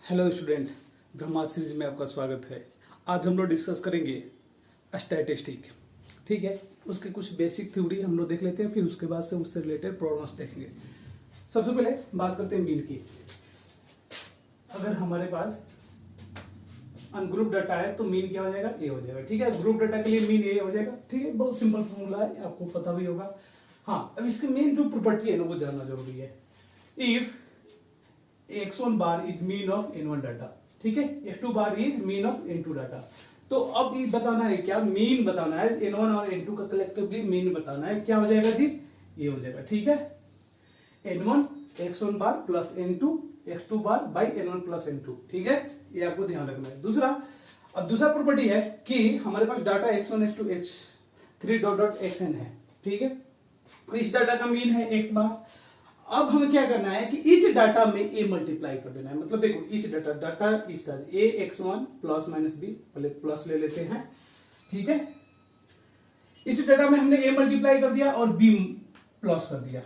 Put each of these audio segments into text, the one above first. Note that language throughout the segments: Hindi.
हेलो स्टूडेंट, ब्रह्मा सीरीज में आपका स्वागत है। आज हम लोग डिस्कस करेंगे स्टैटिस्टिक। ठीक है, उसके कुछ बेसिक थ्योरी हम लोग देख लेते हैं, फिर उसके बाद से उससे रिलेटेड प्रॉब्लम्स देखेंगे। सबसे पहले बात करते हैं मीन की। अगर हमारे पास अनग्रुप डाटा है तो मीन क्या हो जाएगा? ए हो जाएगा। ठीक है, ग्रुप डाटा के लिए मीन ए हो जाएगा। ठीक है, बहुत सिंपल फॉर्मूला है, आपको पता भी होगा। हाँ, अब इसके मेन जो प्रॉपर्टी है ना वो जानना जरूरी है। If x1 bar is mean of n1 data, ठीक है, x2 bar is mean of n2 data. तो अब ये बताना है, क्या मीन बताना है, n1 और n2 का कलेक्टिवली मीन बताना है। क्या हो जाएगा जी? ये हो जाएगा। ठीक है, n1 x1 bar plus n2 x2 bar by n1 plus n2। ठीक है, ये आपको ध्यान रखना है। अब दूसरा प्रॉपर्टी है कि हमारे पास data x1 x2 x3 dot dot xn है। ठीक है, इस डाटा का मीन है x बार। अब हमें क्या करना है कि इच डाटा में ए मल्टीप्लाई कर देना है। मतलब देखो, इच डाटा इस ए x1 प्लस माइनस बी, पहले प्लस ले लेते हैं। ठीक है, इच डाटा में हमने ए मल्टीप्लाई कर दिया और बी प्लस कर दिया,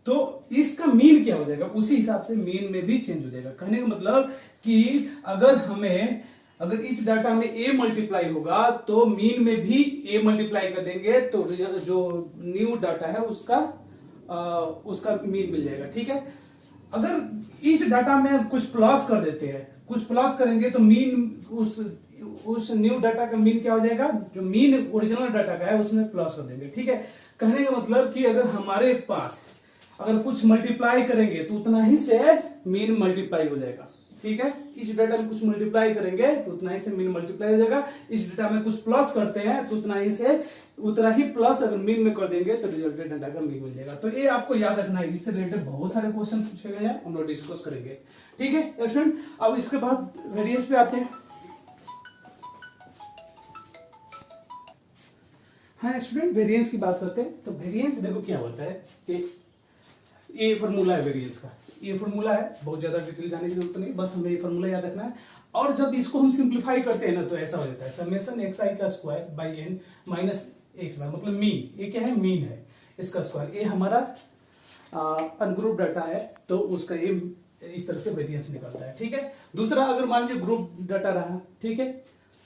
तो इसका मीन क्या हो जाएगा? उसी हिसाब से मीन में भी चेंज हो जाएगा। कहने का मतलब कि अगर इच डाटा में ए मल्टीप्लाई होगा तो मीन में भी ए मल्टीप्लाई कर देंगे, तो जो न्यू डाटा है उसका मीन मिल जाएगा। ठीक है, अगर इस डाटा में कुछ प्लस कर देते हैं, कुछ प्लस करेंगे तो मीन उस न्यू डाटा का मीन क्या हो जाएगा? जो मीन ओरिजिनल डाटा का है उसमें प्लस कर देंगे। ठीक है, कहने का मतलब कि अगर हमारे पास अगर कुछ मल्टीप्लाई करेंगे तो उतना ही से मीन मल्टीप्लाई हो जाएगा। ठीक है, इस डाटा में कुछ मल्टीप्लाई करेंगे तो उतना ही से मीन मल्टीप्लाई हो जाएगा। इस डाटा में कुछ प्लस करते हैं तो उतना ही प्लस अगर मीन में कर देंगे तो रिजल्टेड डाटा का मीन मिल जाएगा। तो ये आपको याद रखना है। इससे रिलेटेड बहुत सारे क्वेश्चन पूछे गए हैं, हम लोग डिस्कस करेंगे। ठीक है स्टूडेंट, अब इसके बाद वेरिएंस पे आते हैं। हाँ स्टूडेंट, वेरिएंस की बात करते हैं। तो वेरिएंस देखो क्या होता है कि ये फॉर्मूला है वेरिएंस का। ये फॉर्मूला है, बहुत ज्यादा डिटेल जाने की जरूरत नहीं, बस हमें ये फॉर्मूला याद रखना है। और जब इसको हम सिंप्लीफाई करते हैं ना तो ऐसा हो जाता है समेशन xi का square by n minus x बार, मतलब मीन। ये क्या है? मीन है, इसका स्क्वायर। ये हमारा अनग्रुप डाटा है तो उसका ये इस तरह से वेरिएंस निकलता है। ठीक है, दूसरा अगर मान लीजिए ग्रुप डाटा रहा, ठीक है,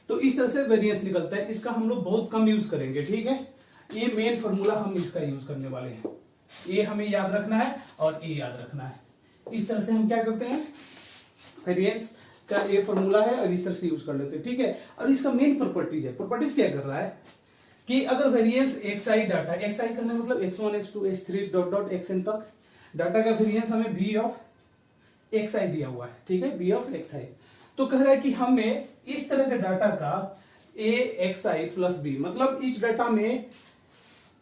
तो इस तरह से वेरिएंस निकलता है। इसका हम लोग बहुत कम यूज करेंगे। ठीक है, ये मेन फॉर्मूला हम इसका यूज करने वाले हैं। ये हमें याद रखना है और ये याद रखना है। इस तरह से हम क्या करते हैं, वेरिएंस का ये फॉर्मूला है और इस तरह से यूज कर लेते हैं। ठीक है, और इसका मेन प्रॉपर्टीज है। प्रॉपर्टीज क्या कर रहा है कि अगर वेरिएंस xi डाटा, xi करने मतलब x1 x2 x3 dot dot xn तक डाटा का वेरिएंस हमें v ऑफ xi दिया हुआ है। ठीक है, v ऑफ xi, तो कह रहा है कि हमें इस तरह के डाटा का a xi प्लस b, मतलब इस डाटा में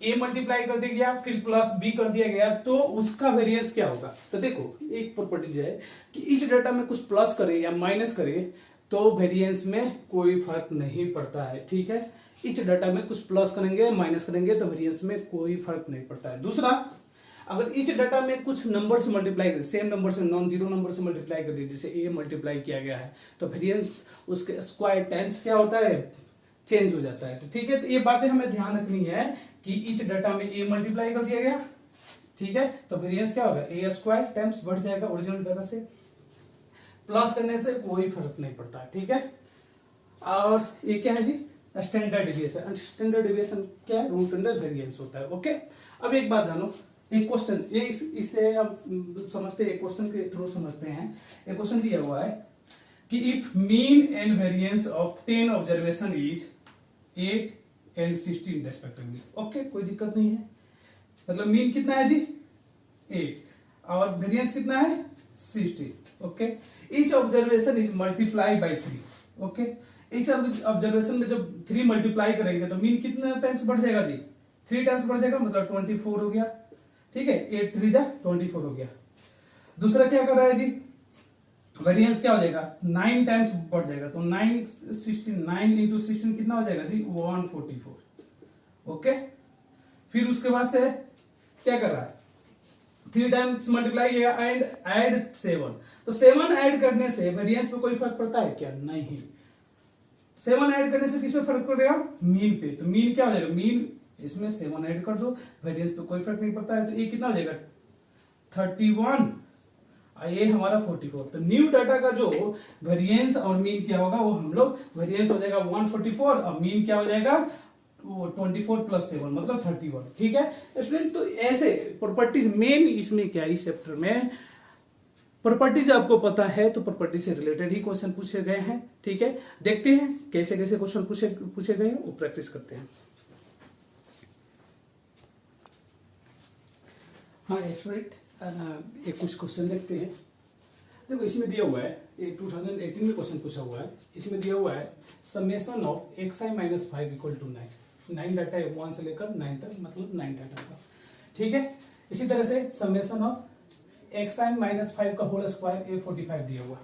a मल्टीप्लाई कर दिया गया फिर प्लस b कर दिया गया, तो उसका वेरिएंस क्या होगा? तो देखो, एक प्रॉपर्टी है कि इस डाटा में कुछ प्लस करे या माइनस करे तो वेरिएंस में कोई फर्क नहीं पड़ता है। ठीक है, इस डाटा में कुछ प्लस करेंगे माइनस करेंगे तो वेरिएंस में कोई फर्क नहीं पड़ता है। दूसरा, अगर इस डाटा में कुछ नंबर से मल्टीप्लाई कर, सेम नंबर से, नॉन जीरो नंबर से मल्टीप्लाई कर दिए, जैसे ए मल्टीप्लाई किया गया है, तो वेरिएंस उसके स्क्वायर टाइम्स क्या होता है? चेंज हो जाता है। तो ठीक है, तो ये बातें हमें ध्यान रखनी है कि इच डाटा में ए मल्टीप्लाई कर दिया गया, ठीक है, तो वेरिएंस क्या होगा? ए स्क्वायर टाइम्स बढ़ जाएगा ओरिजिनल डाटा से, प्लस करने से कोई फर्क नहीं पड़ता। ठीक है, और ये क्या है जी? Standard deviation. स्टैंडर्ड डिविएशन क्या है? रूट अंडर वेरिएंस होता है। ओके, अब एक बात जानो, एक क्वेश्चन ये इससे हम समझते हैं, एक क्वेश्चन के थ्रू समझते हैं। एक क्वेश्चन दिया हुआ है कि if mean and variance of 10 observation is 8 and 16 respectively. Okay, कोई दिक्कत नहीं है। मतलब मीन कितना है जी? 8 और वेरिएंस कितना है? 16। Okay, each observation is multiply by 3। Okay, each observation में जब 3 मल्टीप्लाई करेंगे तो मीन कितना टाइम्स बढ़ जाएगा जी? 3 टाइम्स बढ़ जाएगा, मतलब 24 हो गया। ठीक है, 8 3 जा 24 हो गया। दूसरा क्या कर रहा है जी? वेरिएंस क्या हो जाएगा? 9 टाइम्स बढ़ जाएगा, तो 9 इंटू 16 कितना हो जाएगा जी? 144। ओके, फिर उसके बाद से क्या कर रहा है? 3 टाइम्स मल्टीप्लाई किया एंड ऐड 7, तो 7 ऐड करने से वेरिएंस पे कोई फर्क पड़ता है क्या? नहीं। 7 ऐड करने से किस पे फर्क पड़ेगा? मीन पे। तो मीन क्या हो जाएगा? मीन इसमें 7 ऐड कर दो, वेरिएंस पे कोई फर्क नहीं पड़ता है, तो ये कितना हो जाएगा? 31 ये हमारा 44। तो न्यू डाटा का जो वेरिएंस और मीन क्या होगा, वो हम लोग वेरिएंस हो जाएगा 144 और मीन क्या हो जाएगा 24 + 7 मतलब 31। ठीक है स्टूडेंट, तो ऐसे प्रॉपर्टीज मेन इसमें क्या है, इस चैप्टर में प्रॉपर्टीज आपको पता है तो प्रॉपर्टी से रिलेटेड ही क्वेश्चन पूछे गए हैं। ठीक है, देखते हैं कैसे कैसे क्वेश्चन पूछे गए हैं, वो प्रैक्टिस करते हैं। हाँ स्टूडेंट, एक कुछ क्वेश्चन देखते हैं। देखो इसमें दिया हुआ है, ये 2018 में क्वेश्चन पूछा हुआ है। इसमें दिया हुआ है समेशन ऑफ xi - 5 = 9। 9 डाटा है 1 से लेकर 9 तक, मतलब 9 डाटा का। ठीक है, इसी तरह से समेशन ऑफ xi - 5 का होल स्क्वायर ये 45 दिया हुआ।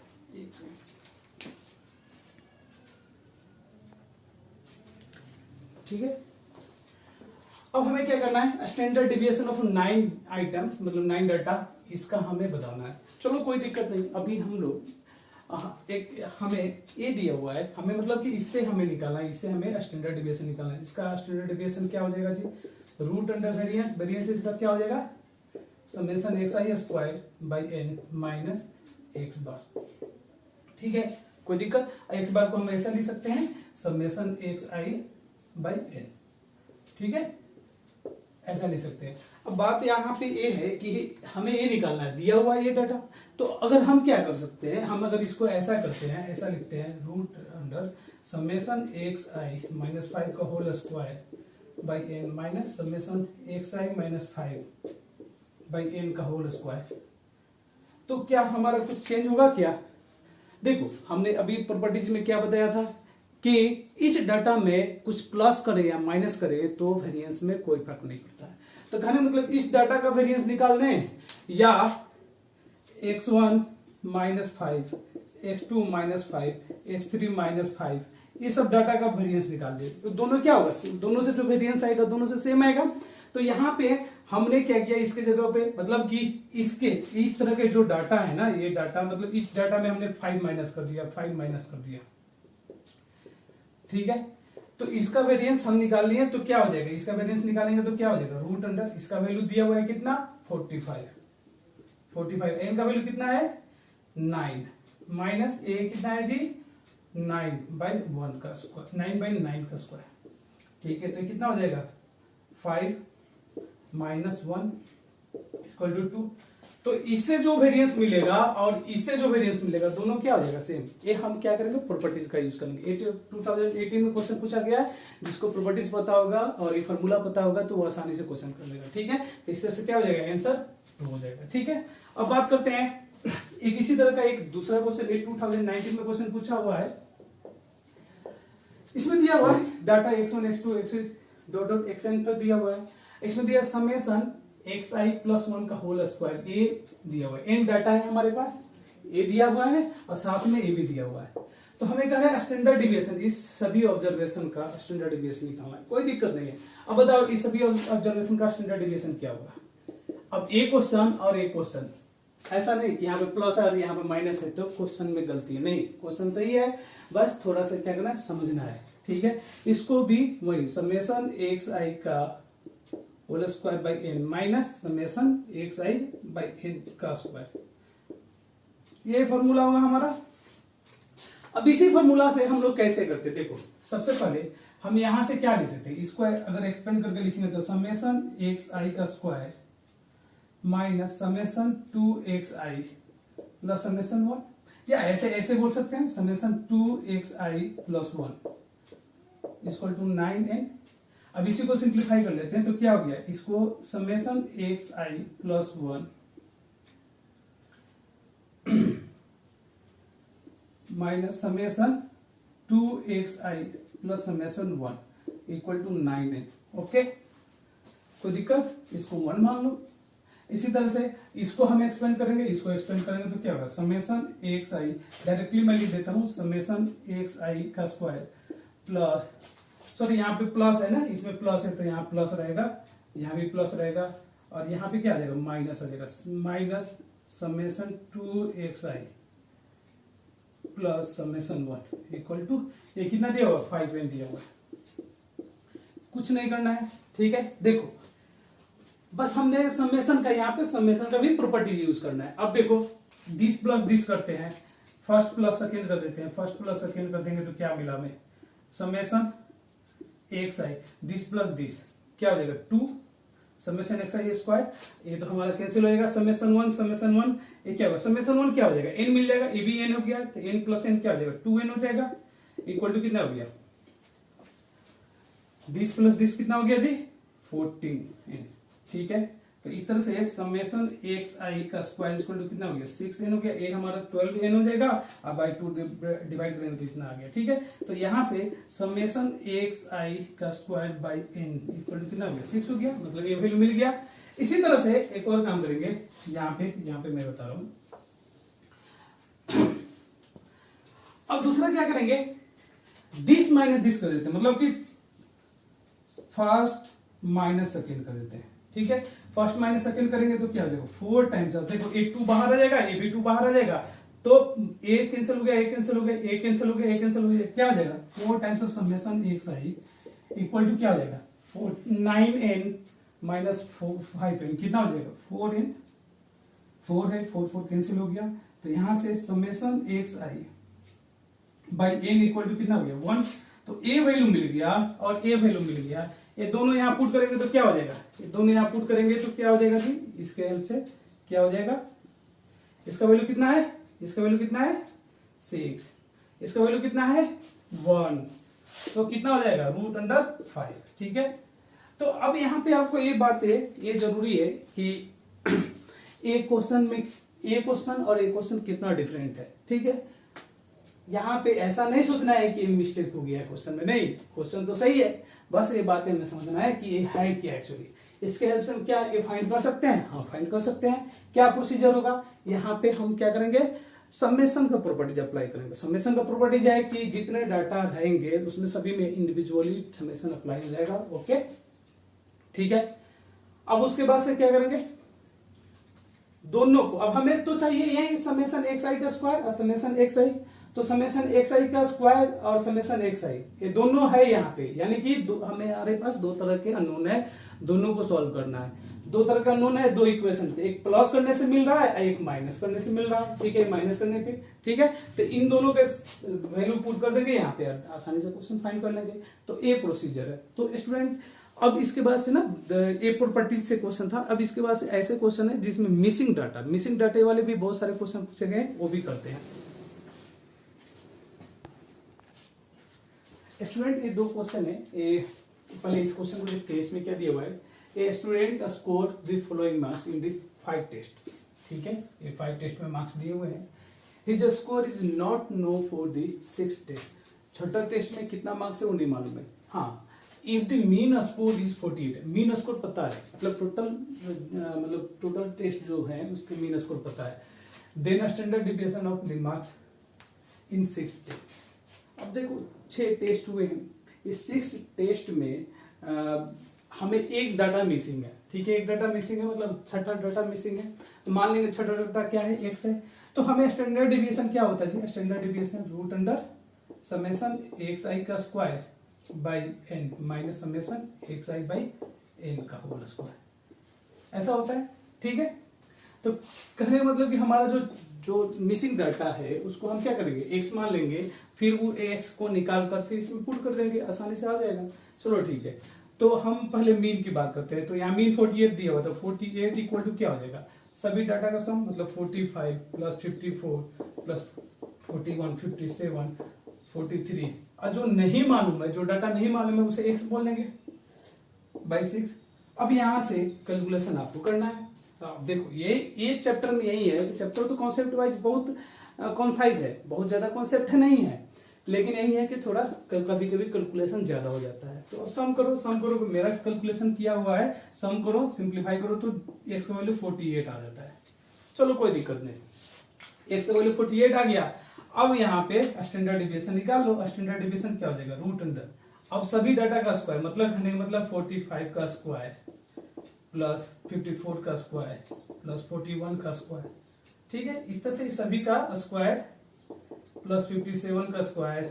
ठीक है, अब हमें क्या करना है, स्टैंडर्ड डिविएशन ऑफ 9 आइटम्स मतलब 9 डाटा, इसका हमें बताना है। चलो कोई दिक्कत नहीं, अभी हम लोग हमें ये दिया हुआ है, हमें मतलब कि इससे हमें निकालना है, इससे हमें स्टैंडर्ड डिविएशन निकालना है। इसका स्टैंडर्ड डिविएशन क्या हो जाएगा जी, रूट अंडर वेरिएंस। वेरिएंस इसका क्या हो जाएगा, समेशन xi² n - x बार। ठीक है, कोई दिक्कत, x बार को हम ऐसा लिख सकते हैं समेशन xi/n। ठीक है, ऐसा लिख सकते हैं। अब बात यहाँ पे ये है कि हमें ये निकालना है, दिया हुआ ये डाटा। तो अगर हम क्या कर सकते हैं, हम अगर इसको ऐसा करते हैं, ऐसा लिखते हैं रूट अंडर समेशन xi - 5 का whole square n minus summation xi - 5 n का होल स्क्वायर। तो क्या हमारा कुछ चेंज होगा क्या? देखो हमने अभी प्रॉपर्टीज में क्या बताया था कि इस डाटा में कुछ प्लस करे या माइनस करे तो वेरिएंस में कोई फर्क नहीं पड़ता है। तो कहने मतलब इस डाटा का वेरिएंस निकाल दें या x1 - 5, x2 - 5, x3 - 5, ये सब डाटा का वेरिएंस निकाल दे। तो दोनों क्या होगा, दोनों से जो वेरिएंस आएगा दोनों से सेम आएगा। तो यहाँ पे हमने क्या किया, इसके जगह पे मतलब कि इसके इस तरह के जो डाटा है ना, ये डाटा मतलब इस डाटा में हमने 5 माइनस कर दिया, 5 माइनस कर दिया। ठीक है, तो इसका वेरिएंस हम निकाल लिए तो क्या हो जाएगा, इसका वेरिएंस निकालेंगे तो क्या हो जाएगा रूट अंडर, इसका वैल्यू दिया हुआ है कितना 45, एन का वैल्यू कितना है 9 माइनस ए कितना है जी 9/1 का स्क्वायर, 9/9 का स्क्वायर। ठीक है, तो कितना हो जाएगा 5 - 1 = 2। तो इससे जो वेरिएंस मिलेगा और इससे जो वेरिएंस मिलेगा दोनों क्या हो जाएगा सेम। ये हम क्या करेंगे, प्रॉपर्टीज का यूज करेंगे। 2018 में क्वेश्चन पूछा गया है, जिसको प्रॉपर्टीज पता होगा और ये फॉर्मूला पता होगा तो वो आसानी से क्वेश्चन कर लेगा। ठीक है, तो इससे से क्या हो जाएगा आंसर 2 हो जाएगा। ठीक है, अब बात करते हैं एक इसी तरह का एक दूसरा क्वेश्चन 2019 में क्वेश्चन पूछा हुआ है। इसमें दिया हुआ है data x1 x2 x3 xn तक दिया हुआ है। इसमें दिया समेशन xi + 1 का होल स्क्वायर, ये दिया हुआ है। n डाटा है हमारे पास, ये दिया हुआ है और साथ में ये भी दिया हुआ है। तो हमें क्या है स्टैंडर्ड डिविएशन, इस सभी ऑब्जर्वेशन का स्टैंडर्ड डिविएशन निकालना है। कोई दिक्कत नहीं है। अब बताओ इस सभी ऑब्जर्वेशन का स्टैंडर्ड डिविएशन क्या होगा। अब एक क्वेश्चन और एक क्वेश्चन, ऐसा नहीं कि यहाँ पे प्लस है और यहाँ पे माइनस है तो क्वेश्चन में गलती है, नहीं, क्वेश्चन सही है, बस थोड़ा सा क्या करना है समझना है। ठीक है, इसको भी वही समेशन xi का whole square n minus summation xi/n का स्क्वायर, ये फॉर्मूला होगा हमारा। अब इसी फॉर्मूला से हम लोग कैसे करते, देखो सबसे पहले हम यहां से क्या लिख सकते हैं, इसको अगर एक्सपेंड करके लिखेंगे तो समेशन xi का square minus summation 2xi plus summation 1, या ऐसे ऐसे बोल सकते हैं समेशन 2xi + 1 = 9n। अब इसी को सिंप्लीफाई कर लेते हैं तो क्या हो गया, इसको summation xi + 1 minus summation 2xi plus summation 1 = 9n। Okay, कोई दिक्कत, इसको 1 मान लो। इसी तरह से इसको हम एक्सपेंड करेंगे, इसको एक्सपेंड करेंगे तो क्या होगा समेशन xi, डायरेक्टली मैं लिख देता हूं समेशन xi का स्क्वायर प्लस, सॉरी यहाँ पे प्लस है ना, इसमें प्लस है तो यहाँ प्लस रहेगा, यहाँ भी प्लस रहेगा और यहाँ पे क्या आ जाएगा माइनस आ जाएगा, minus summation 2xi plus summation 1 = ये कितना दिया हुआ 5n दिया हुआ है। कुछ नहीं करना है। ठीक है, देखो बस हमने समेशन का, यहाँ पे समेशन का भी प्रॉपर्टीज यूज करना है। अब देखो दिस प्लस दिस करते हैं, फर्स्ट प्लस सेकेंड कर देते हैं, फर्स्ट प्लस सेकेंड कर देंगे तो क्या मिला हमें, summation x I, this plus this क्या हो जाएगा 2 समेशन एक्स आई स्क्वायर, ये तो हमारा कैंसिल हो जाएगा, समेशन 1 ये क्या होगा, समेशन 1 क्या हो जाएगा n मिल जाएगा, ये भी n हो गया, तो n प्लस n क्या हो जाएगा 2n हो जाएगा, इक्वल टू कितना हो गया, दिस प्लस दिस कितना हो गया जी 14n। ठीक है, तो इस तरह से समेशन एक्स आई का स्क्वायर इक्वल टू कितना हो गया 6n हो गया, ए हमारा 12n हो जाएगा, अब बाई 2 डिवाइड करेंगे तो इतना आ गया। ठीक है, तो यहां से समेशन एक्स आई का square by n equal to कितना हो गया 6 हो गया, मतलब ये वैल्यू मिल गया। इसी तरह से एक और काम करेंगे, यहाँ पे मैं बता रहा हूं। अब दूसरा क्या करेंगे, दिस माइनस दिस कर देते हैं, मतलब कि फर्स्ट माइनस सेकेंड कर देते हैं। ठीक है, फर्स्ट माइनस सेकेंड करेंगे तो क्या हो जाएगा 4 टाइम्स, देखो एक 2 बाहर आ जाएगा, ये भी 2 बाहर आ जाएगा, तो ए कैंसिल हो गया, ए कैंसिल हो गया, ए कैंसिल हो गया, ए कैंसिल हो गया, क्या हो जाएगा 4 times of summation x i equal to क्या हो जाएगा 9n माइनस 5n, कितना हो जाएगा 4n, 4 है, 4 कैंसिल हो गया, तो यहां से summation x i by n equal to कितना हो गया 1, तो ए वैल्यू मिल गया और ए वैल्यू मिल गया, ये दोनों यहां पुट करेंगे तो क्या हो जाएगा, ये दोनों यहां पुट करेंगे तो क्या हो जाएगा जी, इसके हेल्प से क्या हो जाएगा, इसका वैल्यू कितना है, इसका वैल्यू कितना है 6, इसका वैल्यू कितना है 1, तो कितना हो जाएगा √5। ठीक है, तो अब यहां पे आपको ये बात है, ये जरूरी है कि एक क्वेश्चन में एक क्वेश्चन और एक क्वेश्चन कितना डिफरेंट है। ठीक है, यहाँ पे ऐसा नहीं सोचना है कि मिस्टेक हो गया है क्वेश्चन में, नहीं, क्वेश्चन तो सही है, बस ये बातें हमें समझना है कि ये है क्या एक्चुअली। इसके हेल्प से हम क्या ये फाइंड कर सकते हैं, हाँ फाइंड कर सकते हैं। क्या प्रोसीजर होगा, यहाँ पे हम क्या करेंगे, समेशन का प्रॉपर्टीज अप्लाई करेंगे। समेशन का प्रॉपर्टीज है कि जितने डाटा रहेंगे उसमें सभी में इंडिविजुअली समेशन अप्लाई हो जाएगा। ओके, ठीक है, अब उसके बाद से क्या करेंगे, दोनों को, अब हमें तो चाहिए यही समेशन एक्स आई का स्क्वायर और समेशन एक्स आई, तो समेशन एक्स आई का स्क्वायर और समेशन एक्स आई ये दोनों है यहाँ पे, यानी कि हमारे पास दो तरह के अननोन है, दोनों को सॉल्व करना है। दो तरह का अननोन है, दो इक्वेशन, एक प्लस करने से मिल रहा है, एक माइनस करने से मिल रहा है। ठीक है, माइनस करने पे, ठीक है, तो इन दोनों के वैल्यू पुट कर देंगे यहाँ पे, आसानी से क्वेश्चन फाइंड कर लेंगे। तो ये प्रोसीजर है। तो स्टूडेंट अब इसके बाद से ना ए प्रॉपर्टीज से क्वेश्चन था, अब इसके बाद से ऐसे क्वेश्चन है जिसमें मिसिंग डाटा वाले भी बहुत सारे क्वेश्चन पूछे गए, वो भी करते हैं। स्टूडेंट ये दो क्वेश्चन है, पहले इस क्वेश्चन को देखते हैं। इसमें क्या दिया हुआ है, a student score the following marks in the 5 test. ठीक है, ये 5 टेस्ट में मार्क्स दिए हुए हैं। His score is not known for the 6 test. छठा टेस्ट में कितना मार्क्स है वो नहीं मालूम है। हाँ, if the mean score is 48, mean score पता है, मतलब टोटल टेस्ट जो है उसके मीन स्कोर पता है, then standard deviation of the marks in 6 test. अब देखो 6 टेस्ट हुए हैं, इस 6 टेस्ट में हमें एक डाटा मिसिंग है। ठीक है, एक डाटा मिसिंग है, मतलब छठा डाटा मिसिंग है। तो मान लेंगे छठा डाटा क्या है, x है। तो हमें स्टैंडर्ड डिविएशन क्या होता है जी, standard deviation root under summation x i का square by n minus summation x i by n का होल स्क्वायर, ऐसा होता है। ठीक है, तो कहने का मतलब कि हमारा जो मिसिंग डाटा है उसको हम क्या करेंगे, x मान लेंगे, फिर वो x को निकाल कर फिर इसमें पुट कर देंगे, आसानी से आ जाएगा। चलो ठीक है, तो हम पहले मीन की बात करते हैं। तो यहाँ मीन 48 दिया हुआ, तो 48 इक्वल टू क्या हो जाएगा, सभी डाटा का सम, मतलब 45 प्लस 54 प्लस 41 57 43, और जो नहीं मालूम है, जो डाटा नहीं मालूम है उसे x बोल देंगे बाई 6। अब यहाँ से कैलकुलेशन आपको करना है। तो आप देखो ये चैप्टर में यही है, चैप्टर तो कॉन्सेप्ट वाइज बहुत कॉन्साइज है, बहुत ज्यादा कॉन्सेप्ट नहीं है, लेकिन यही है कि थोड़ा कभी कभी कैलकुलेशन ज्यादा हो जाता है। तो अब सम करो, मेरा कैलकुलेशन किया हुआ है, सम करो, सिंप्लीफाई करो तो x का वैल्यू 48 आ जाता है। चलो कोई दिक्कत नहीं, x का वैल्यू 48 आ गया। अब यहाँ पे स्टैंडर्ड डिविएशन निकाल लो। स्टैंडर्ड डिविएशन क्या हो जाएगा, रूट अंडर, अब सभी डाटा का स्क्वायर, मतलब 45 का स्क्वायर प्लस 54 का स्क्वायर प्लस 41 का स्क्वायर। ठीक है, इस तरह से सभी का स्क्वायर प्लस 57 का स्क्वायर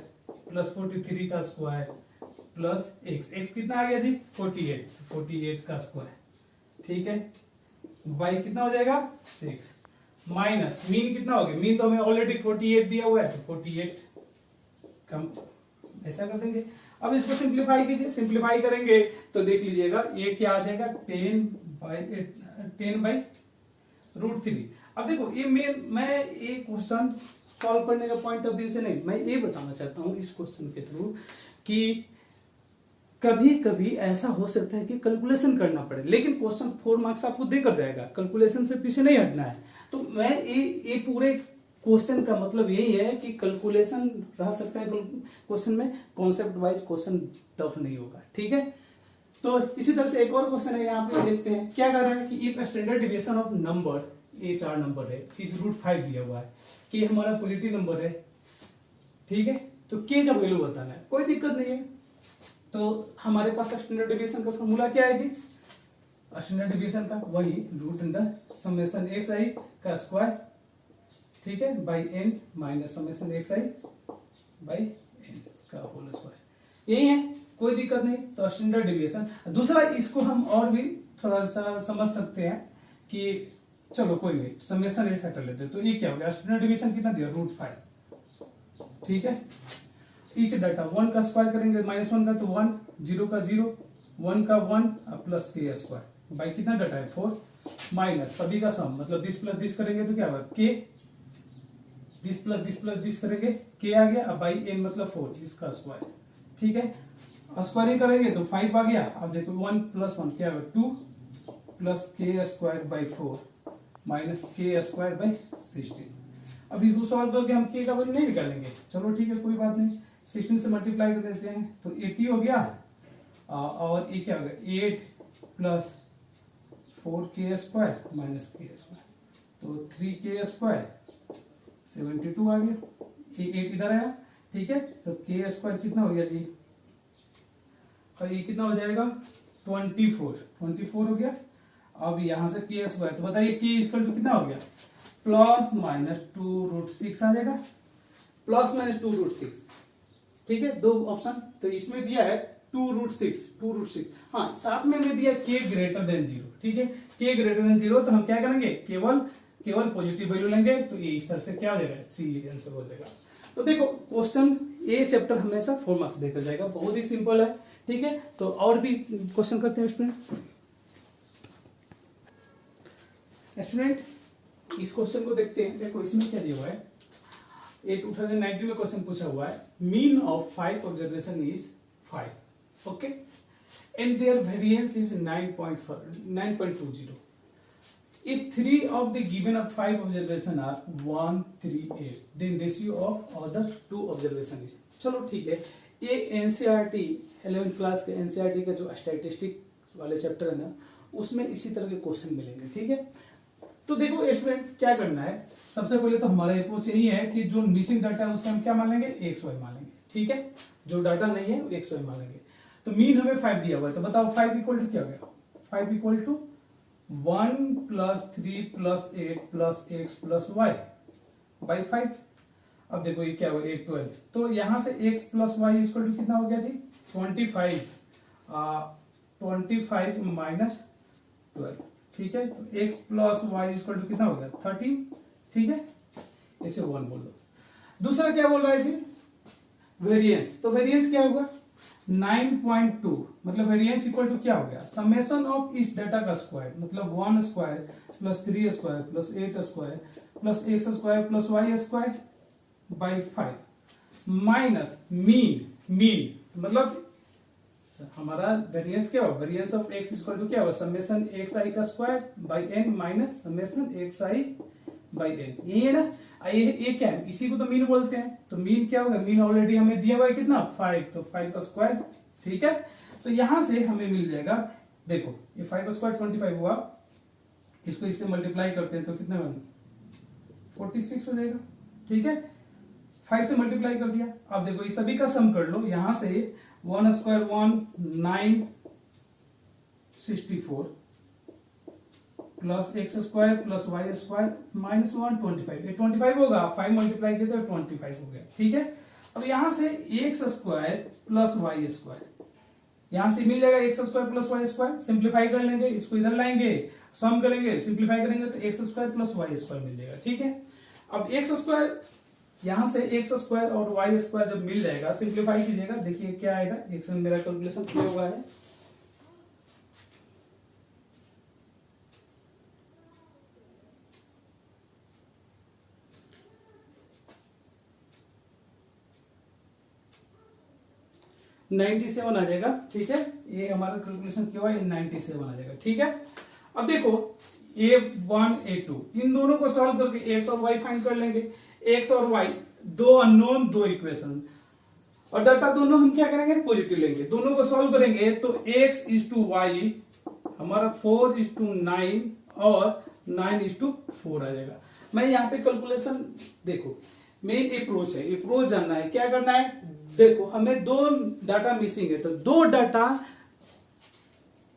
प्लस 43 का स्क्वायर प्लस x कितना आ गया जी 48 का स्क्वायर। ठीक है, y कितना हो जाएगा 6 माइनस मीन कितना हो गया, मीन तो हमें ऑलरेडी 48 दिया हुआ है तो 48 कम ऐसा कर देंगे। अब इसको सिंप्लीफाई कीजिए, सिंप्लीफाई करेंगे तो देख लीजिएगा ये क्या आ जाएगा 10/√3। अब देखो ये मैं ये क्वेश्चन सॉल्व करने का पॉइंट ऑफ व्यू से नहीं, मैं ये बताना चाहता हूं इस क्वेश्चन के थ्रू कि कभी कभी ऐसा हो सकता है कि कैलकुलेशन करना पड़े, लेकिन क्वेश्चन 4 मार्क्स आपको देकर जाएगा, कैलकुलेशन से पीछे नहीं हटना है। तो मैं ये पूरे क्वेश्चन का मतलब यही है कि कैलकुलेशन रह सकता है क्वेश्चन में, कॉन्सेप्ट वाइज क्वेश्चन टफ नहीं होगा, ठीक है। तो इसी तरह से एक और क्वेश्चन है यहाँ पे देखते हैं क्या कर रहा है कि if standard deviation of number, ये 4 नंबर है, इज √5 दिया हुआ है कि हमारा पॉजिटिव नंबर है, ठीक है, तो के का वैल्यू बताना है, कोई दिक्कत नहीं है। तो हमारे पास स्टैंडर्ड डिविएशन का फॉर्मूला क्या है जी, स्टैंडर्ड डिविएशन का वही √(xi का स्क्वायर, ठीक है, by n minus (xi by n का होल स्क्वायर, यही है, कोई दिक्कत नहीं। तो स्टैंडर्ड डिविएशन, दूसरा इसको हम और भी थोड़ा सा समझ सकते हैं कि चलो कोई नहीं, समेशन ऐसा कर लेते हैं। तो ये क्या हो गया, स्टैंडर्ड डिविएशन कितना दिया √5, ठीक है। ईच डाटा 1 का स्क्वायर करेंगे, -1 का तो 1, 0 का 0, 1 का 1 प्लस के स्क्वायर बाई कितना डाटा है 4 माइनस सभी का सम, मतलब दिस प्लस दिस करेंगे तो क्या होगा के, दिस प्लस दिस करेंगे के आ गया, अब बाई n मतलब 4 इसका स्क्वायर, ठीक है। स्क्वायरिंग करेंगे तो 5 आ गया। अब देखो 1 + 1 क्या होगा 2 प्लस के स्क्वायर बाई 4 माइनस के स्क्वायर बाई 16। अब इसको सॉल्व करके हम के का वैल्यू नहीं निकालेंगे, चलो ठीक है कोई बात नहीं, 16 से मल्टीप्लाई कर देते हैं तो 80 हो गया, और ये क्या होगा 8 प्लस 4 स्क्वायर माइनस के स्क्वायर, तो 3 स्क्वायर 72 आ गया, ये 8 इधर आया, ठीक है। तो के स्क्वायर कितना हो गया जी, और ये कितना हो जाएगा 24 हो गया। अब यहां से के स्क्वायर, तो बताइए के इक्वल टू कितना हो गया, +-2√6 आ जाएगा, +-2√6, ठीक है। दो ऑप्शन तो इसमें दिया है 2√6, हाँ साथ में हमें दिया के ग्रेटर देन 0, ठीक है, के ग्रेटर देन 0, तो हम क्या करेंगे केवल पॉजिटिव वैल्यू लेंगे, तो ये इस तरह से क्या हो जाएगा सी आंसर हो जाएगा। तो देखो क्वेश्चन ए चैप्टर हमेशा 4 मार्क्स देखा जाएगा, बहुत ही सिंपल है, ठीक है। तो और भी क्वेश्चन करते हैं स्टूडेंट, इस क्वेश्चन को देखते हैं। देखो इसमें क्या दिया हुआ है, ये 2019 में क्वेश्चन पूछा हुआ है, mean of 5 observation is 5, okay, and their variance is 9.20। If 3 of the given of 5 observation are 1, 3, 8, then ratio of other 2 observation is, चलो ठीक है, ये NCERT 11th क्लास के NCERT का जो स्टैटिस्टिक वाले चैप्टर है ना, उसमें इसी तरह के क्वेश्चन मिलेंगे, ठीक है। तो देखो स्टूडेंट क्या करना है, सबसे पहले तो हमारा अप्रोच यही है कि जो मिसिंग डाटा है उसे हम क्या मान लेंगे XY मान लेंगे, ठीक है, जो डाटा नहीं है वो XY मान लेंगे। तो मीन हमें 5 दिया हुआ है, तो बताओ 5 इक्वल टू क्या हो गया, 5 equal to 1 + 3 + 8 + x + y by 5। अब देखो ये क्या हुआ 8 12, तो यहां से x + y इक्वल टू कितना हो गया जी 25, 25 माइनस 12, ठीक है। तो x + y इक्वल टू कितना हो गया 13, ठीक है, इसे 1 बोल दो। दूसरा क्या बोल रहा है जी वेरिएंस, तो वेरिएंस क्या होगा 9.2, मतलब वेरिएंस इक्वल टू क्या हो गया समेशन ऑफ इस डाटा का स्क्वायर, मतलब 1 square + 3 square + 8 square + x square + y square by 5 minus mean मतलब हमारा वेरिएंस क्या होगा, variance of x equal to क्या होगा समेशन xi का square by n minus summation xi by n, यही है ना। ये क्या है, इसी को तो मीन बोलते हैं। तो मीन क्या होगा, मीन ऑलरेडी हमें दिया हुआ है कितना 5, तो 5 का स्क्वायर, ठीक है। तो यहां से हमें मिल जाएगा, देखो ये 5 का स्क्वायर 25 हुआ, इसको इससे मल्टीप्लाई करते हैं तो कितना 46 हो जाएगा, ठीक है। 5 से मल्टीप्लाई कर दिया। अब देखो इस सभी का सम कर लो, यहां से 1 square 1 9 64 plus x square plus y square minus 1 25, ये 25 होगा, 5 मल्टीप्लाई किया तो 25 हो गया, ठीक है। अब यहां से x square plus y square यहां से मिल जाएगा x square plus y square, simplify कर लेंगे, इसको इधर लाएंगे, सम करेंगे, सिंप्लीफाई करेंगे तो x square plus y square मिल जाएगा। ठीक है, अब एक्स स्क्वायर यहां से एक्स स्क्वायर और वाई स्क्वायर जब मिल जाएगा, सिंप्लीफाई कीजिएगा, देखिए क्या आएगा, एक्स में मेरा कैलकुलेशन किया हुआ है, $97 आ जाएगा। ठीक है, ये हमारा कैलकुलेशन किया हुआ है, 97 आ जाएगा। ठीक है, अब देखो A1 A2 इन दोनों को सॉल्व करके x और y फाइंड कर लेंगे। x और y दो अननोन, दो इक्वेशन, और डाटा दोनों हम क्या करेंगे, पॉजिटिव लेंगे, दोनों को सॉल्व करेंगे तो x इज टू वाई हमारा 4:9 और 9:4 आ जाएगा। मैं यहाँ पे कैलकुलेशन देखो, मेन अप्रोच है, अप्रोच जानना है, क्या करना है, देखो हमें दो डाटा मिसिंग है, तो दो डाटा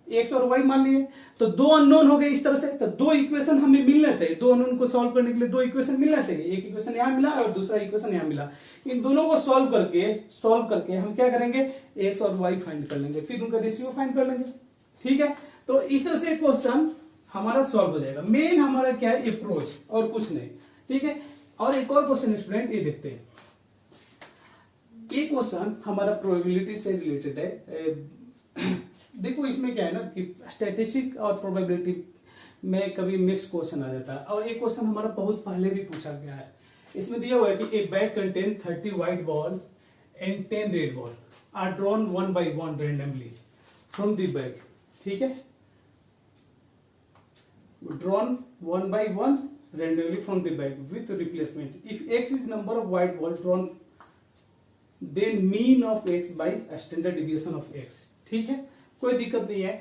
एक्स और वाई मान लिए, तो दो अननोन हो गए इस तरह से, तो दो इक्वेशन हमें मिलना चाहिए, दो अननोन को सॉल्व करने के लिए दो इक्वेशन मिलना चाहिए, एक इक्वेशन यहां मिला और दूसरा इक्वेशन यहां मिला, इन दोनों को सॉल्व करके हम क्या करेंगे, एक्स और वाई फाइंड कर लेंगे, फिर उनका रेशियो फाइंड कर लेंगे। ठीक है, तो इस तरह से क्वेश्चन हमारा सॉल्व हो जाएगा। मेन हमारा क्या है, अप्रोच, और कुछ नहीं। ठीक है, और एक और क्वेश्चन स्टूडेंट ये देखते हैं, ये क्वेश्चन हमारा प्रोबेबिलिटी से रिलेटेड है। देखो इसमें क्या है ना कि स्टैटिस्टिक और प्रोबेबिलिटी में कभी मिक्स क्वेश्चन आ जाता है, और एक क्वेश्चन हमारा बहुत पहले भी पूछा गया है। इसमें दिया हुआ है कि a bag contain 30 white ball and 10 red ball are drawn 1 by 1 randomly from the bag. ठीक है, drawn 1 by 1 randomly from the bag with replacement. If x is number of white ball drawn, then mean of x by standard deviation of x. ठीक है, कोई दिक्कत नहीं है।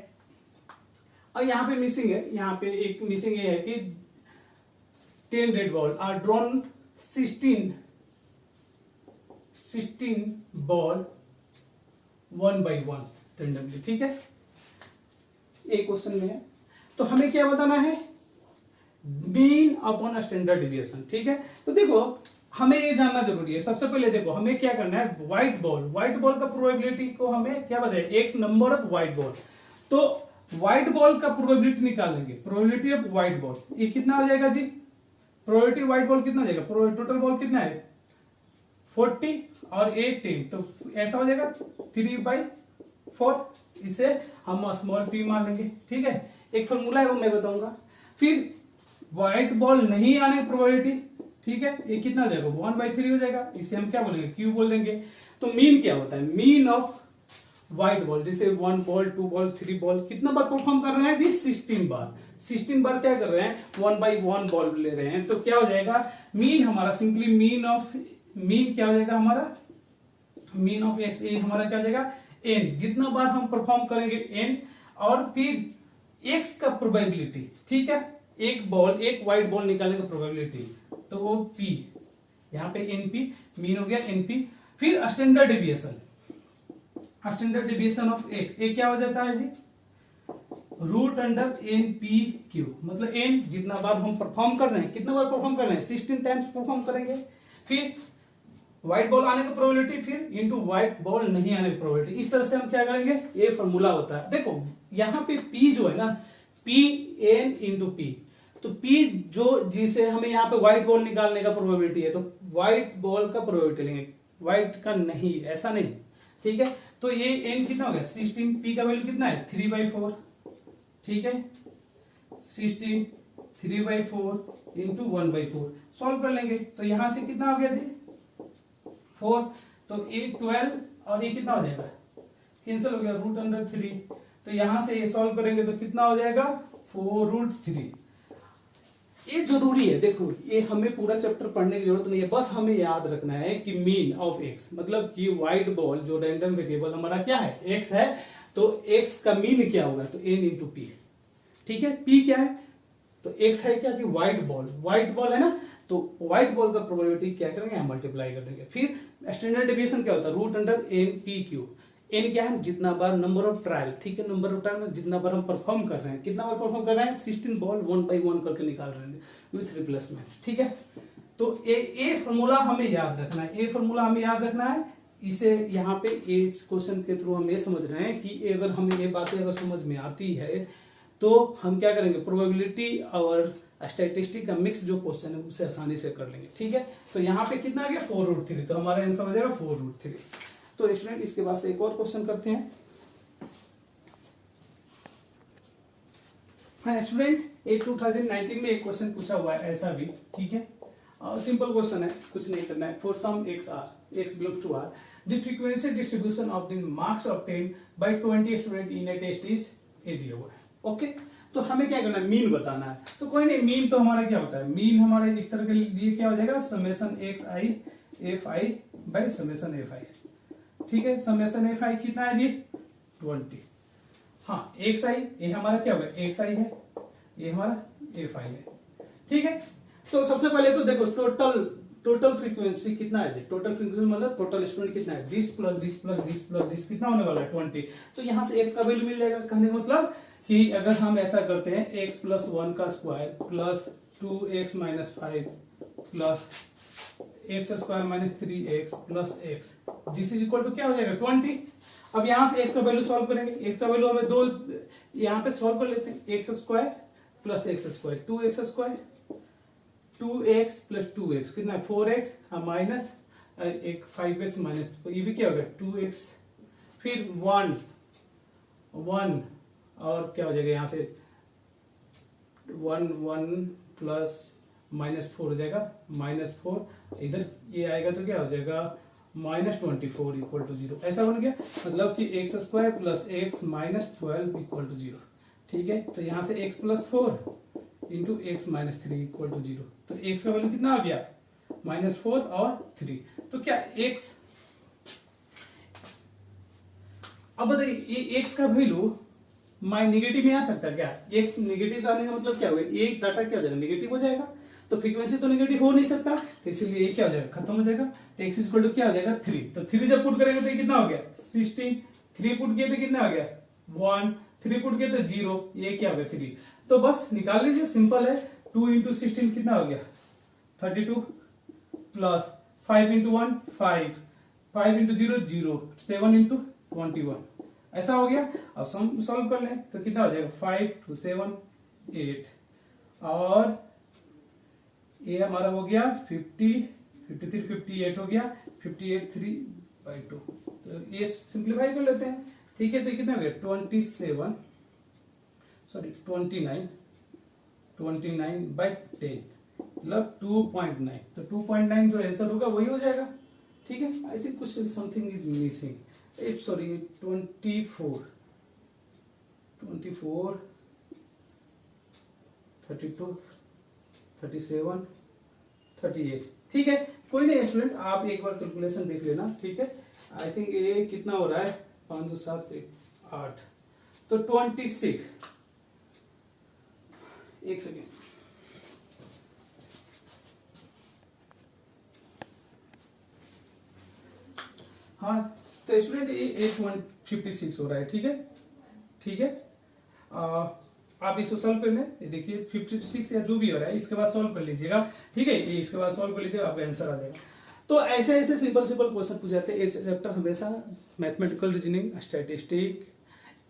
और यहाँ पे मिसिंग है, यहाँ पे एक मिसिंग ये है कि 10 red ball are drawn 16 ball 1 by 1 randomly. ठीक है, एक क्वेश्चन में है, तो हमें क्या बताना है, मीन अपॉन स्टैंडर्ड डिविएशन। ठीक है, तो देखो हमें ये जानना जरूरी है। सबसे पहले देखो हमें क्या करना है, व्हाइट बॉल का प्रोबेबिलिटी को हमें क्या बताया, x number of white ball, तो व्हाइट बॉल का प्रोबेबिलिटी निकालेंगे, प्रोबेबिलिटी ऑफ व्हाइट बॉल, ये कितना आ जाएगा जी, प्रोबेबिलिटी व्हाइट बॉल कितना आ जाएगा, टोटल बॉल कितना है 40 और 8 10, तो ऐसा हो जाएगा 3/4, इसे हम स्मॉल p मान लेंगे। ठीक है, एक फॉर्मूला है वो मैं बताऊंगा। फिर व्हाइट बॉल नहीं आने की प्रोबेबिलिटी, ठीक है, ये कितना हो जाएगा 1/3 हो जाएगा, इसे हम क्या बोलेंगे, क्यू बोल देंगे। तो मीन क्या होता है, मीन ऑफ व्हाइट बॉल, जैसे 1 बॉल 2 बॉल 3 बॉल कितना बार परफॉर्म कर रहे हैं जी, 16 बार। 16 बार क्या कर रहे हैं, 1 by 1 बॉल ले रहे हैं, तो क्या हो जाएगा मीन हमारा, सिंपली मीन क्या हो जाएगा हमारा, मीन ऑफ एक्स, ये हमारा क्या हो जाएगा एन, जितना बार हम परफॉर्म करेंगे एन, और फिर एक्स का प्रोबेबिलिटी। ठीक है, एक व्हाइट बॉल निकालने का प्रोबेबिलिटी, तो वो पी, यहाँ पे एनपी मीन हो गया एनपी। फिर स्टैंडर्ड डिविएशन ऑफ एक्स, ये क्या हो जाता है जी, √NP/Q, मतलब एन जितना बार हम परफॉर्म कर रहे हैं, कितना बार परफॉर्म कर रहे हैं, 16 टाइम्स परफॉर्म करेंगे। फिर व्हाइट बॉल आने की प्रोबेबिलिटी, फिर इनटू व्हाइट बॉल नहीं आने की प्रोबेबिलिटी, इस तरह से हम क्या करेंगे, ये फॉर्मूला होता है। देखो यहाँ पे पी जो है ना, P/N/P, तो P जो जिसे हमें यहाँ पे व्हाइट बॉल निकालने का प्रोबेबिलिटी है, तो व्हाइट बॉल का प्रोबेबिलिटी लेंगे, व्हाइट का नहीं, ऐसा नहीं। ठीक है, तो ये n कितना हो गया 16, P का वैल्यू कितना है 3/4। ठीक है, 16 3/4 इंटू 1/4 सॉल्व कर लेंगे, तो यहां से कितना हो गया जी 4, तो ये 12 और ये कितना हो जाएगा, कैंसिल हो गया √3, तो यहां से ये सॉल्व करेंगे तो कितना हो जाएगा 4√3। ये जरूरी है, देखो ये हमें पूरा चैप्टर पढ़ने की जरूरत नहीं है, बस हमें याद रखना है कि मीन ऑफ एक्स, मतलब कि व्हाइट बॉल जो रैंडम वेरिएबल हमारा क्या है एक्स है, तो एक्स का मीन क्या होगा, तो n/p। ठीक है, p क्या है, तो x है क्या जी व्हाइट बॉल है ना, तो व्हाइट बॉल का प्रोबेबिलिटी क्या करेंगे, हम मल्टीप्लाई कर देंगे। फिर स्टैंडर्ड डेविएशन क्या होता है √NP/Q, n क्या है, जितना बार नंबर ऑफ ट्रायल, ठीक है, नंबर ऑफ ट्रायल में जितना बार हम परफॉर्म कर रहे हैं, कितना बार परफॉर्म कर रहे हैं 16 बॉल 1 by 1 करके निकाल रहे हैं विथ रिप्लेसमेंट। ठीक है, तो ये फॉर्मूला हमें याद रखना है, ये फॉर्मूला हमें याद रखना है, इसे यहाँ पे इस क्वेश्चन के थ्रू हम ये समझ रहे हैं कि अगर हमें ये बातें अगर समझ में आती है तो हम क्या करेंगे, प्रोबेबिलिटी और स्टैटिस्टिक का मिक्स जो क्वेश्चन है उसे आसानी से कर लेंगे। ठीक है, तो यहाँ पे कितना आ गया 4√3, तो हमारा आंसर हो जाएगा 4√3। तो स्टूडेंट इसके बाद से एक और क्वेश्चन करते हैं। हाँ स्टूडेंट, 2019 में एक क्वेश्चन पूछा हुआ है ऐसा भी। ठीक है, सिंपल क्वेश्चन है, कुछ नहीं करना है। For some x belongs to R, the frequency distribution of the marks obtained by 20 student in a test is ये दिया हुआ है। ओके, तो हमें क्या करना है, मीन बताना है। तो कोई नहीं, मीन तो हमारा क्या होता है, मीन हमारे इस तरह के लिए क्या हो जाएगा, summation xi fi by summation fi। ठीक है, समेशन fi कितना है जी 20। हाँ xi ये हमारा क्या होगा, xi है, ये हमारा fi है। ठीक है, तो सबसे पहले तो देखो टोटल फ्रीक्वेंसी कितना है जी, टोटल फ्रीक्वेंसी मतलब टोटल स्टूडेंट कितना है, 20 प्लस 20 प्लस 20 प्लस 20 कितना होने वाला है 20। तो यहाँ से x का वैल्यू मिल जाएगा। कहने का मतलब कि अगर हम ऐसा करते हैं x प्लस 1 का square plus 2x minus 5 plus x square minus 3x plus x, this is equal to क्या हो जाएगा 20। अब यहाँ से x का वैल्यू सॉल्व करेंगे, x का वैल्यू हमें दो यहाँ पे सॉल्व कर लेते हैं, x square plus x square 2x square 2x plus 2x कितना है 4x माइनस एक 5x माइनस, तो ये भी क्या होगा 2x, फिर 1 और क्या हो जाएगा यहाँ से 1 प्लस -4 हो जाएगा -4, इधर ये आएगा तो क्या हो जाएगा -24 इक्वल टू 0। ऐसा बन गया, मतलब कि x square plus x minus 12 equal to 0। ठीक है, तो यहाँ से x plus 4 into x minus 3 equal to 0। तो x का वैल्यू कितना आ गया -4 और 3। तो क्या x, अब बताइए ये x का वैल्यू नेगेटिव में आ सकता है क्या, x नेगेटिव आने का मतलब क्या होगा, ये डाटा क्या हो जाएगा नेगेटिव हो जाएगा, तो फ्रीक्वेंसी तो नेगेटिव हो नहीं सकता, तो इसलिए ये क्या हो जाएगा खत्म हो जाएगा। तो x इक्वल टू क्या हो जाएगा 3, तो 3 जब पुट करेंगे तो ये कितना हो गया 16, 3 पुट किए तो कितना आ गया 1, 3 पुट किए तो 0, ये क्या हो गया 3। तो बस निकाल लीजिए, सिंपल है। 2 इंटू 16 कितना हो गया 32 प्लस 5 इंटू 1 5, 5 इंटू 0 0, 7 इंटू 21, ऐसा हो गया। अब सम सॉल्व कर लें तो कितना हो जाएगा 5 2 7 8, और ये हमारा हो गया 50 53 58 हो गया 58 3/2, तो ये सिंप्लीफाई कर लेते हैं। ठीक है, तो कितना हो गया 29/10 मतलब 2.9, तो 2.9 जो आंसर होगा वही हो जाएगा। ठीक है, आई थिंक कुछ समथिंग इज मिसिंग, सॉरी 24 32 37 38। ठीक है, कोई नहीं स्टूडेंट, आप एक बार कैलकुलेशन देख लेना। ठीक है, आई थिंक ये कितना हो रहा है 5 2 7 8, तो 26, एक सेकेंड, हाँ तो स्टूडेंट ये 856 हो रहा है। ठीक है, ठीक है, आप इसको सॉल्व कर लें, ये देखिए 56 या जो भी हो रहा है इसके बाद सॉल्व कर लीजिएगा। ठीक है, ये इसके बाद सॉल्व कर लीजिएगा, आपका आंसर आ जाएगा। तो ऐसे ऐसे सिंपल क्वेश्चन पूछ जाते हैं। एक चैप्टर हमेशा मैथमेटिकल रीजनिंग, स्टैटिस्टिक,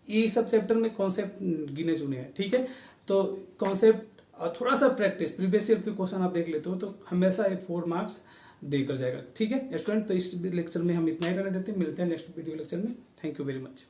ये सब चैप्टर में कॉन्सेप्ट गिने चुने हैं। ठीक है, तो कॉन्सेप्ट और थोड़ा सा प्रैक्टिस, प्रीवियस ईयर के क्वेश्चन आप देख लेते हो तो हमेशा 4 मार्क्स देकर जाएगा। ठीक है स्टूडेंट, तो इस लेक्चर में हम इतना ही रहने देते हैं, मिलते हैं नेक्स्ट वीडियो लेक्चर में। Thank you very much.